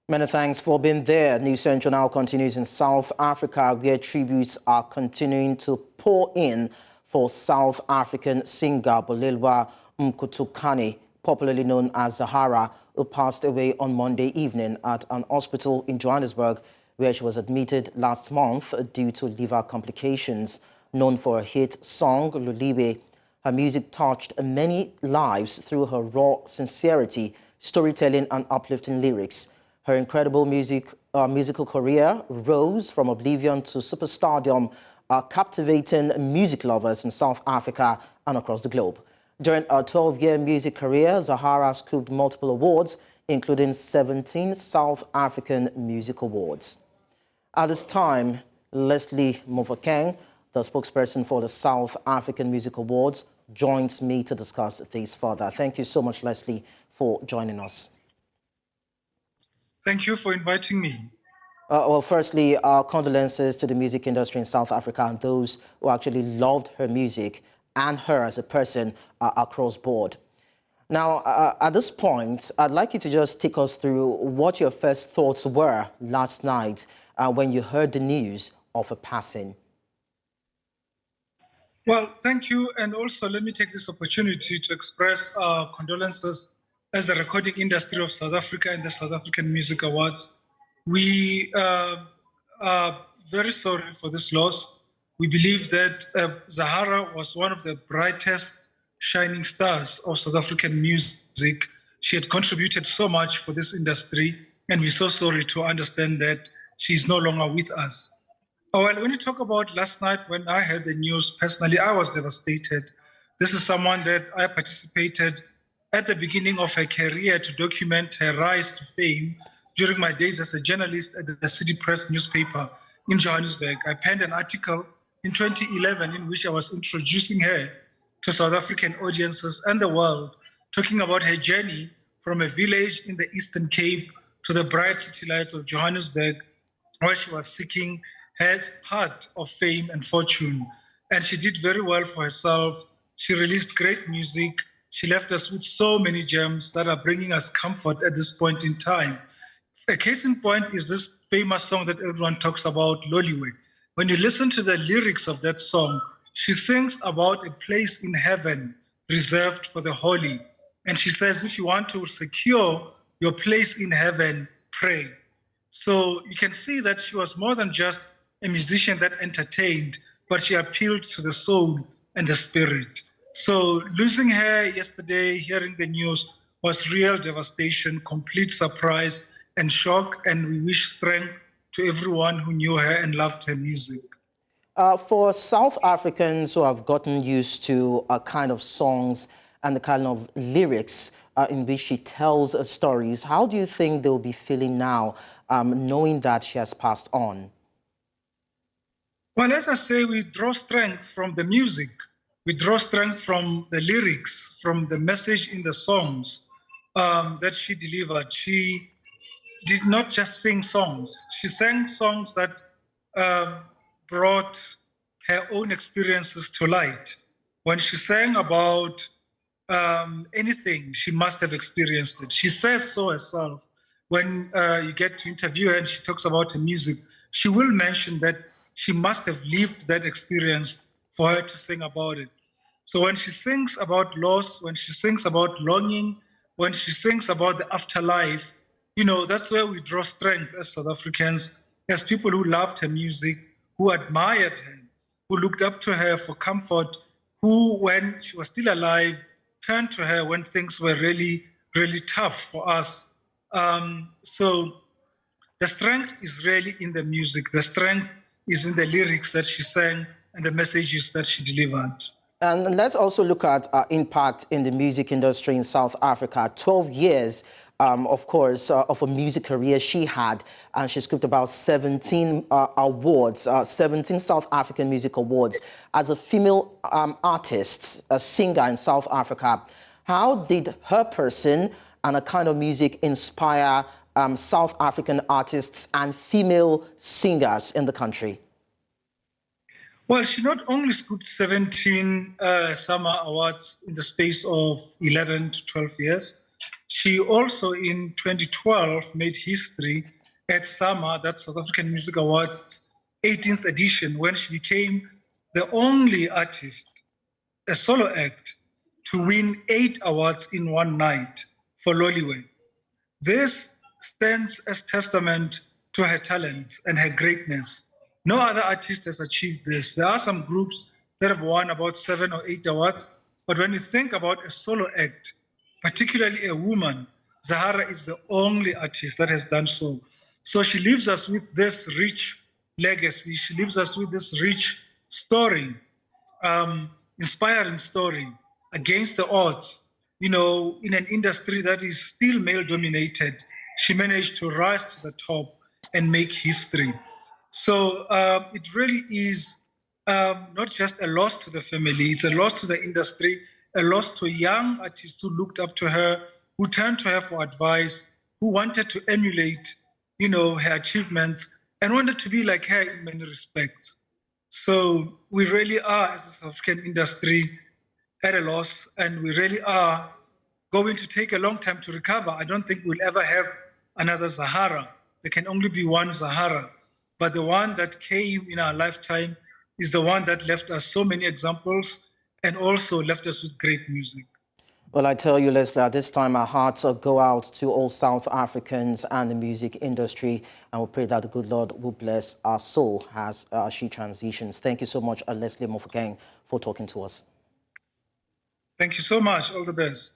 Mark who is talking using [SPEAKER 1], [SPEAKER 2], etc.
[SPEAKER 1] Many thanks for being there. News Central now continues in South Africa, where tributes are continuing to pour in for South African singer Bulelwa Mkutukana, popularly known as Zahara, who passed away on Monday evening at an hospital in Johannesburg, where she was admitted last month due to liver complications. Known for her hit song Loliwe, her music touched many lives through her raw sincerity, storytelling, and uplifting lyrics. Her incredible musical career rose from oblivion to superstardom, captivating music lovers in South Africa and across the globe. During her 12-year music career, Zahara scooped multiple awards, including 17 South African Music Awards. At this time, Lesley, Mofokeng, the spokesperson for the South African Music Awards, joins me to discuss this further. Thank you so much, Lesley, for joining us.
[SPEAKER 2] Thank you for inviting me.
[SPEAKER 1] Well, firstly, our condolences to the music industry in South Africa and those who actually loved her music and her as a person across board. Now, at this point, I'd like you to just take us through what your first thoughts were last night when you heard the news of her passing.
[SPEAKER 2] Well, thank you. And also, let me take this opportunity to express our condolences as the recording industry of South Africa and the South African Music Awards. We are very sorry for this loss. We believe that Zahara was one of the brightest shining stars of South African music. She had contributed so much for this industry, and we're so sorry to understand that she's no longer with us. Well, when you talk about last night, when I heard the news, personally, I was devastated. This is someone that I participated at the beginning of her career to document her rise to fame during my days as a journalist at the City Press newspaper in Johannesburg. I penned an article in 2011 in which I was introducing her to South African audiences and the world, talking about her journey from a village in the Eastern Cape to the bright city lights of Johannesburg, where she was seeking her part of fame and fortune. And she did very well for herself. She released great music. She left us with so many gems that are bringing us comfort at this point in time. A case in point is this famous song that everyone talks about, Loliwe. When you listen to the lyrics of that song, she sings about a place in heaven reserved for the holy. And she says, if you want to secure your place in heaven, pray. So you can see that she was more than just a musician that entertained, but she appealed to the soul and the spirit. So losing her yesterday, hearing the news, was real devastation, complete surprise and shock, and we wish strength to everyone who knew her and loved her music.
[SPEAKER 1] For South Africans who have gotten used to a kind of songs and the kind of lyrics in which she tells stories, how do you think they'll be feeling now, knowing that she has passed on?
[SPEAKER 2] Well, as I say, we draw strength from the music. We draw strength from the lyrics, from the message in the songs that she delivered. She did not just sing songs. She sang songs that brought her own experiences to light. When she sang about anything, she must have experienced it. She says so herself. When you get to interview her and she talks about her music, she will mention that she must have lived that experience for her to sing about it. So when she sings about loss, when she sings about longing, when she sings about the afterlife, you know, that's where we draw strength as South Africans, as people who loved her music, who admired her, who looked up to her for comfort, who, when she was still alive, turned to her when things were really, really tough for us. So the strength is really in the music. The strength is in the lyrics that she sang and the messages that she delivered.
[SPEAKER 1] And let's also look at impact in the music industry in South Africa. 12 years, of course, of a music career she had, and she scooped about 17 awards, 17 South African Music Awards. As a female artist, a singer in South Africa, how did her person and a kind of music inspire South African artists and female singers in the country?
[SPEAKER 2] Well, she not only scooped 17 summer awards in the space of 11 to 12 years, She also in 2012 made history at SAMA, that's South African Music Awards 18th edition, when she became the only artist, a solo act, to win 8 awards in one night for Loliwe. This stands as testament to her talents and her greatness. No other artist has achieved this. There are some groups that have won about 7 or 8 awards, but when you think about a solo act, particularly a woman, Zahara is the only artist that has done so. So she leaves us with this rich legacy. She leaves us with this rich story, inspiring story against the odds. You know, in an industry that is still male dominated, she managed to rise to the top and make history. So it really is not just a loss to the family, it's a loss to the industry, a loss to young artists who looked up to her, who turned to her for advice, who wanted to emulate, you know, her achievements and wanted to be like her in many respects. So we really are, as a South African industry, at a loss, and we really are going to take a long time to recover. I don't think we'll ever have another Zahara. There can only be one Zahara. But the one that came in our lifetime is the one that left us so many examples and also left us with great music.
[SPEAKER 1] Well, I tell you, Lesley, at this time, our hearts go out to all South Africans and the music industry, and we pray that the good Lord will bless our soul as she transitions. Thank you so much, Lesley Mofokeng, for talking to us.
[SPEAKER 2] Thank you so much. All the best.